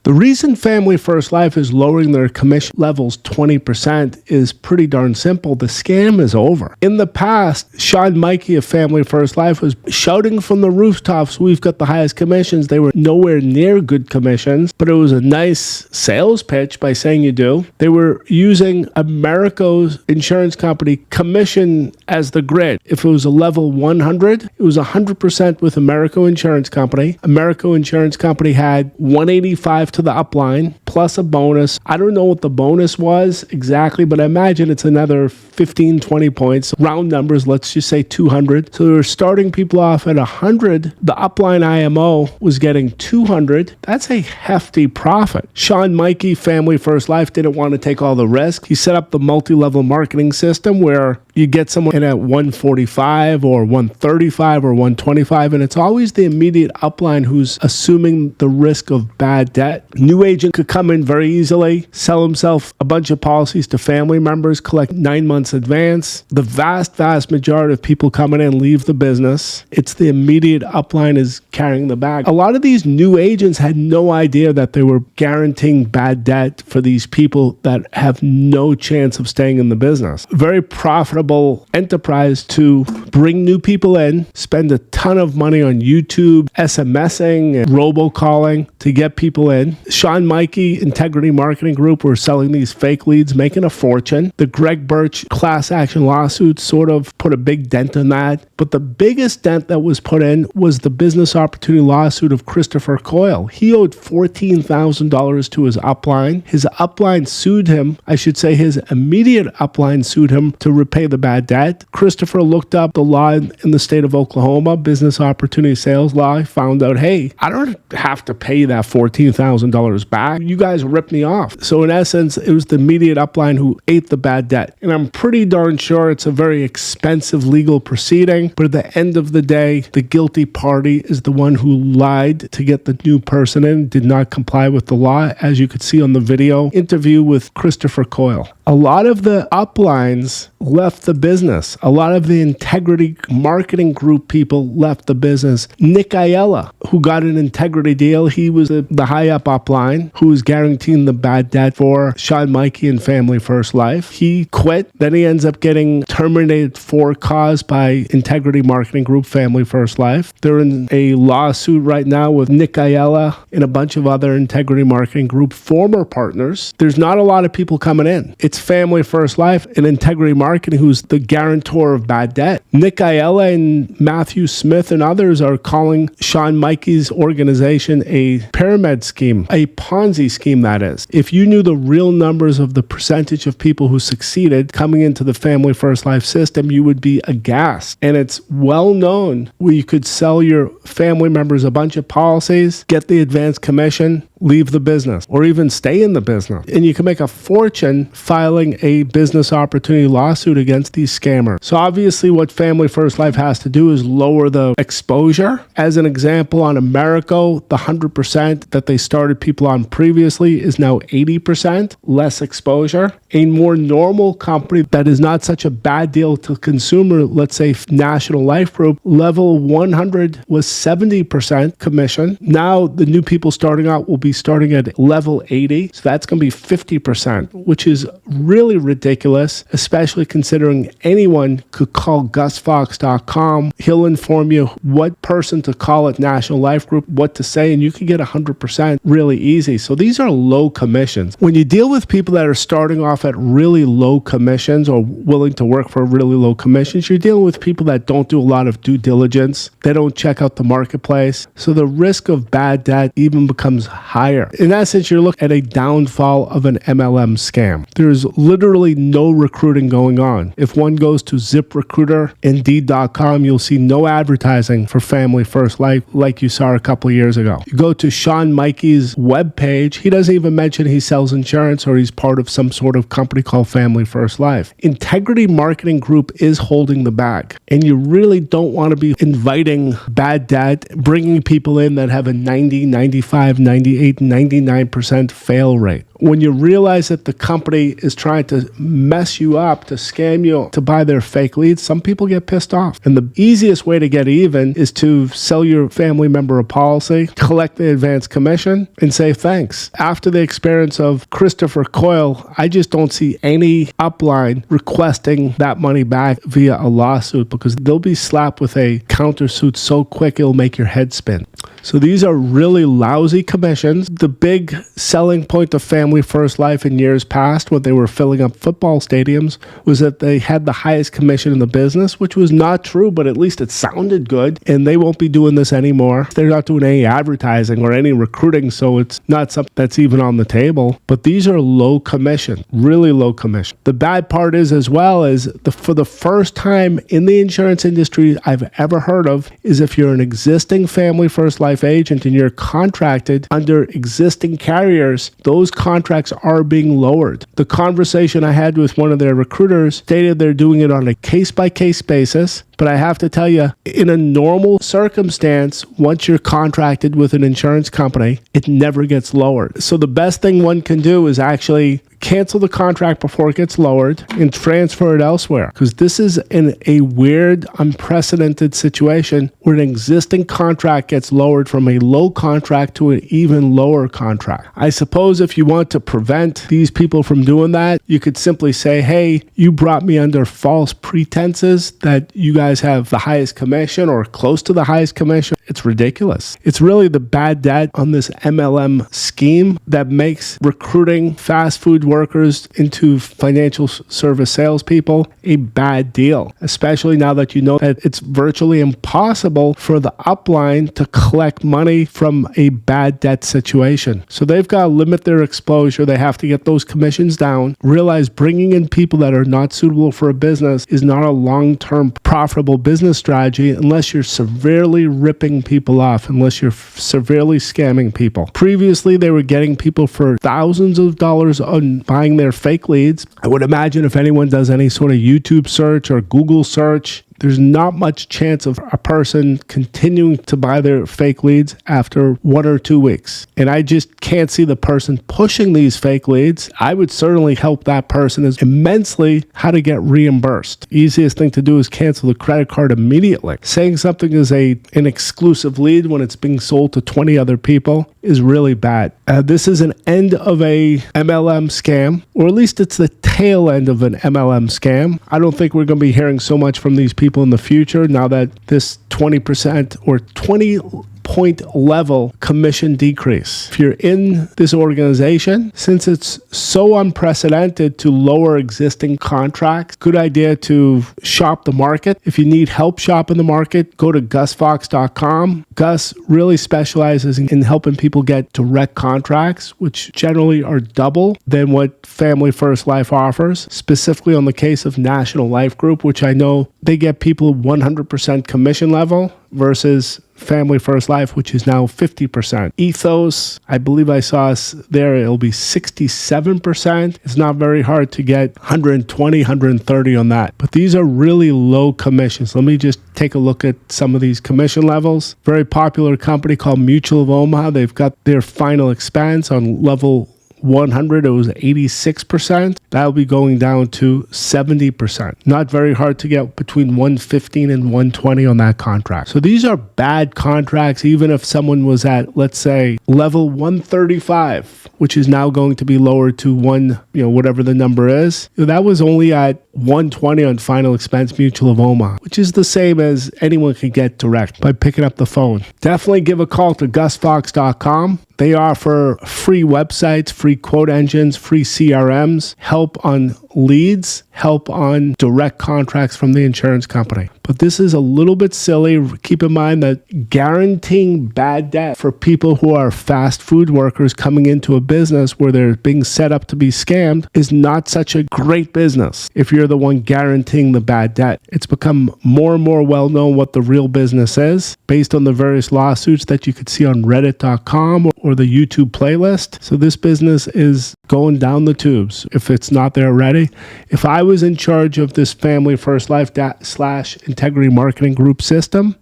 The reason Family First Life is lowering their commission levels 20% is pretty darn simple. The scam is over. In the past, Sean Mikey of Family First Life was shouting from the rooftops, we've got the highest commissions. They were nowhere near good commissions, but it was a nice sales pitch by saying you do. They were using Americo's insurance company commission as the grid. If it was a level 100, it was 100% with Americo Insurance Company. Americo Insurance Company had 185 to the upline plus a bonus. I don't know what the bonus was exactly, but I imagine it's another 15, 20 points. Round numbers, let's just say 200. So they were starting people off at 100. The upline IMO was getting 200. That's a hefty profit. Sean Mikey, Family First Life, didn't want to take all the risk. He set up the multi-level marketing system where you get someone in at 145 or 135 or 125, and it's always the immediate upline who's assuming the risk of bad debt. New agent could come in very easily, sell himself a bunch of policies to family members, collect 9 months advance. The vast majority of people coming in leave the business. It's the immediate upline is carrying the bag. A lot of these new agents had no idea that they were guaranteeing bad debt for these people that have no chance of staying in the business. Very profitable enterprise to bring new people in, spend a ton of money on YouTube, SMSing, and robocalling to get people in. Sean Mikey, Integrity Marketing Group, were selling these fake leads, making a fortune. The Greg Birch class action lawsuit sort of put a big dent in that. But the biggest dent that was put in was the business opportunity lawsuit of Christopher Coyle. He owed $14,000 to his upline. His upline sued him. I should say his immediate upline sued him to repay the bad debt. Christopher looked up the law in the state of Oklahoma, business opportunity sales law, found out, hey, I don't have to pay that $14,000 back. You guys ripped me off. So in essence, it was the immediate upline who ate the bad debt. And I'm pretty darn sure it's a very expensive legal proceeding, but at the end of the day, the guilty party is the one who lied to get the new person in, did not comply with the law, as you could see on the video interview with Christopher Coyle. A lot of the uplines left the business. A lot of the Integrity Marketing Group people left the business. Nick Aiella, who got an Integrity deal, he was the high-up upline who was guaranteeing the bad debt for Sean Mikey and Family First Life. He quit. Then he ends up getting terminated for cause by Integrity Marketing Group, Family First Life. They're in a lawsuit right now with Nick Aiella and a bunch of other Integrity Marketing Group former partners. There's not a lot of people coming in. It's Family First Life and Integrity Marketing who's the guarantor of bad debt. Nick Aiella and Matthew Smith and others are calling Sean Mikey's organization a pyramid scheme, a Ponzi scheme, that is. If you knew the real numbers of the percentage of people who succeeded coming into the Family First Life system, you would be aghast. And it's well known where you could sell your family members a bunch of policies, get the advance commission, leave the business, or even stay in the business. And you can make a fortune filing a business opportunity lawsuit against these scammers. So obviously what Family First Life has to do is lower the exposure. As an example, on Americo, the 100% that they started people on previously is now 80% less exposure. A more normal company that is not such a bad deal to consumer, let's say National Life Group, level 100 was 70% commission. Now the new people starting out will be starting at level 80. So that's going to be 50%, which is really ridiculous, especially considering anyone could call GusFox.com. He'll inform you what person to call at National Life Group, what to say, and you can get 100% really easy. So these are low commissions. When you deal with people that are starting off at really low commissions or willing to work for really low commissions, you're dealing with people that don't do a lot of due diligence. They don't check out the marketplace. So the risk of bad debt even becomes higher. In essence, you're looking at a downfall of an MLM scam. There's literally no recruiting going on. If one goes to ZipRecruiter, Indeed.com, you'll see no advertising for Family First Life like you saw a couple of years ago. You go to Sean Mikey's webpage, he doesn't even mention he sells insurance or he's part of some sort of company called Family First Life. Integrity Marketing Group is holding the bag, and you really don't want to be inviting bad debt, bringing people in that have a 90, 95, 98, 99% fail rate. when you realize that the company is trying to mess you up, to scam you, to buy their fake leads, some people get pissed off. And the easiest way to get even is to sell your family member a policy, collect the advance commission, and say thanks. After the experience of Christopher Coyle, I just don't see any upline requesting that money back via a lawsuit, because they'll be slapped with a countersuit so quick it'll make your head spin. So these are really lousy commissions. The big selling point of Family First Life in years past, when they were filling up football stadiums, was that they had the highest commission in the business, which was not true, but at least it sounded good. And they won't be doing this anymore. They're not doing any advertising or any recruiting, so it's not something that's even on the table. But these are low commission, really low commission. The bad part is, as well, is for the first time in the insurance industry I've ever heard of, is if you're an existing Family First Life agent and you're contracted under existing carriers, those contracts are being lowered. The conversation I had with one of their recruiters stated they're doing it on a case-by-case basis. But I have to tell you, in a normal circumstance, once you're contracted with an insurance company, it never gets lowered. So the best thing one can do is actually cancel the contract before it gets lowered and transfer it elsewhere. Because this is in a weird, unprecedented situation where an existing contract gets lowered from a low contract to an even lower contract. I suppose if you want to prevent these people from doing that, you could simply say, hey, you brought me under false pretenses that you guys have the highest commission or close to the highest commission. It's ridiculous. It's really the bad debt on this MLM scheme that makes recruiting fast food workers into financial service salespeople a bad deal, especially now that you know that it's virtually impossible for the upline to collect money from a bad debt situation. So they've got to limit their exposure. They have to get those commissions down, realize bringing in people that are not suitable for a business is not a long-term profitable business strategy unless you're severely ripping people off, unless you're severely scamming people. Previously, they were getting people for thousands of dollars on buying their fake leads. I would imagine if anyone does any sort of YouTube search or Google search, there's not much chance of a person continuing to buy their fake leads after 1 or 2 weeks. And I just can't see the person pushing these fake leads. I would certainly help that person immensely how to get reimbursed. Easiest thing to do is cancel the credit card immediately. Saying something is an exclusive lead when it's being sold to 20 other people is really bad. This is an end of a MLM scam, or at least it's the tail end of an MLM scam. I don't think we're going to be hearing so much from these people in the future now that this 20% or 20 point level commission decrease. If you're in this organization, since it's so unprecedented to lower existing contracts, good idea to shop the market. If you need help shopping the market, go to gusfox.com. Gus really specializes in helping people get direct contracts, which generally are double than what Family First Life offers, specifically on the case of National Life Group, which I know they get people 100% commission level versus Family First Life, which is now 50%. Ethos, I believe I saw us there, it'll be 67%. It's not very hard to get 120, 130 on that. But these are really low commissions. Let me just take a look at some of these commission levels. Very popular company called Mutual of Omaha. They've got their final expense on level 100, it was 86%. That'll be going down to 70%. Not very hard to get between 115 and 120 on that contract. So these are bad contracts, even if someone was at, let's say, level 135, which is now going to be lowered to whatever the number is. That was only at 120 on final expense Mutual of Omaha, which is the same as anyone can get direct by picking up the phone. Definitely give a call to gusfox.com. They offer free websites, free quote engines, free CRMs, help on leads, help on direct contracts from the insurance company. But this is a little bit silly. Keep in mind that guaranteeing bad debt for people who are fast food workers coming into a business where they're being set up to be scammed is not such a great business if you're the one guaranteeing the bad debt. It's become more and more well known what the real business is based on the various lawsuits that you could see on reddit.com or the YouTube playlist. So this business is going down the tubes if it's not there already. If I was in charge of this Family First Life / Integrity Marketing Group system,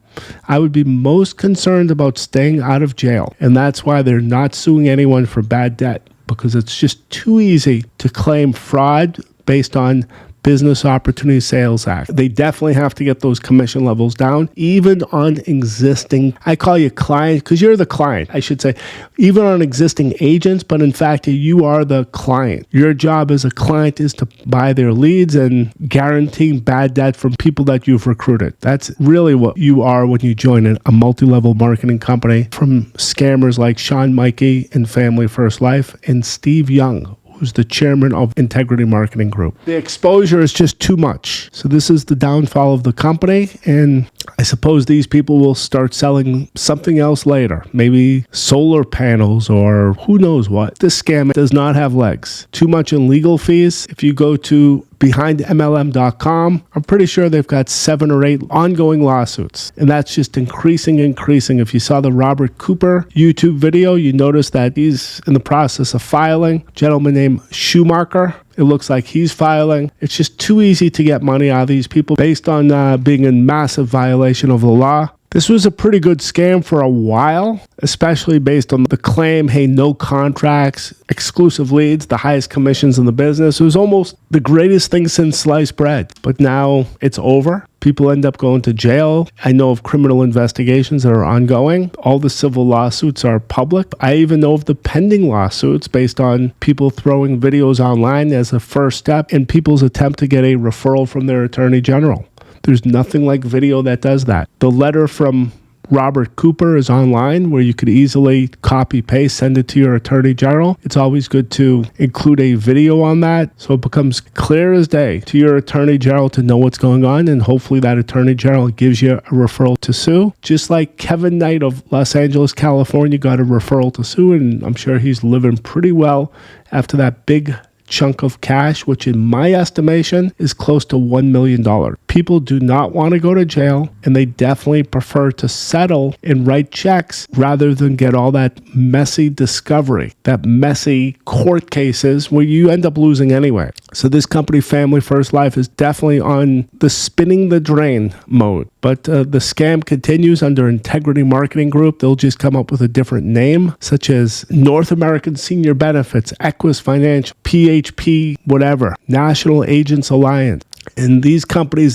I would be most concerned about staying out of jail. And that's why they're not suing anyone for bad debt. because it's just too easy to claim fraud based on Business Opportunity Sales Act. They definitely have to get those commission levels down, even on existing, I call you client, because you're the client, I should say, even on existing agents, but in fact, you are the client. Your job as a client is to buy their leads and guaranteeing bad debt from people that you've recruited. That's really what you are when you join a multi-level marketing company from scammers like Sean Mikey and Family First Life and Steve Young, who's the chairman of Integrity Marketing Group. The exposure is just too much. So this is the downfall of the company, and I suppose these people will start selling something else later, maybe solar panels or who knows what. This scam does not have legs. Too much in legal fees. If you go to behindmlm.com, I'm pretty sure they've got 7 or 8 ongoing lawsuits, and that's just increasing. If you saw the Robert Cooper YouTube video, you notice that he's in the process of filing. A gentleman named Schumacher, it looks like he's filing. It's just too easy to get money out of these people based on being in massive violation of the law. This was a pretty good scam for a while, especially based on the claim, hey, no contracts, exclusive leads, the highest commissions in the business. It was almost the greatest thing since sliced bread. But now it's over. People end up going to jail. I know of criminal investigations that are ongoing. All the civil lawsuits are public. I even know of the pending lawsuits based on people throwing videos online as a first step in people's attempt to get a referral from their attorney general. There's nothing like video that does that. The letter from Robert Cooper is online where you could easily copy paste, send it to your attorney general. It's always good to include a video on that so it becomes clear as day to your attorney general to know what's going on, and hopefully that attorney general gives you a referral to sue. Just like Kevin Knight of Los Angeles, California got a referral to sue, and I'm sure he's living pretty well after that big chunk of cash, which in my estimation is close to $1 million. People do not want to go to jail, and they definitely prefer to settle and write checks rather than get all that messy discovery, that messy court cases where you end up losing anyway. So this company, Family First Life, is definitely on the spinning the drain mode. But the scam continues under Integrity Marketing Group. They'll just come up with a different name, such as North American Senior Benefits, Equus Financial, PHP, whatever, National Agents Alliance. And these companies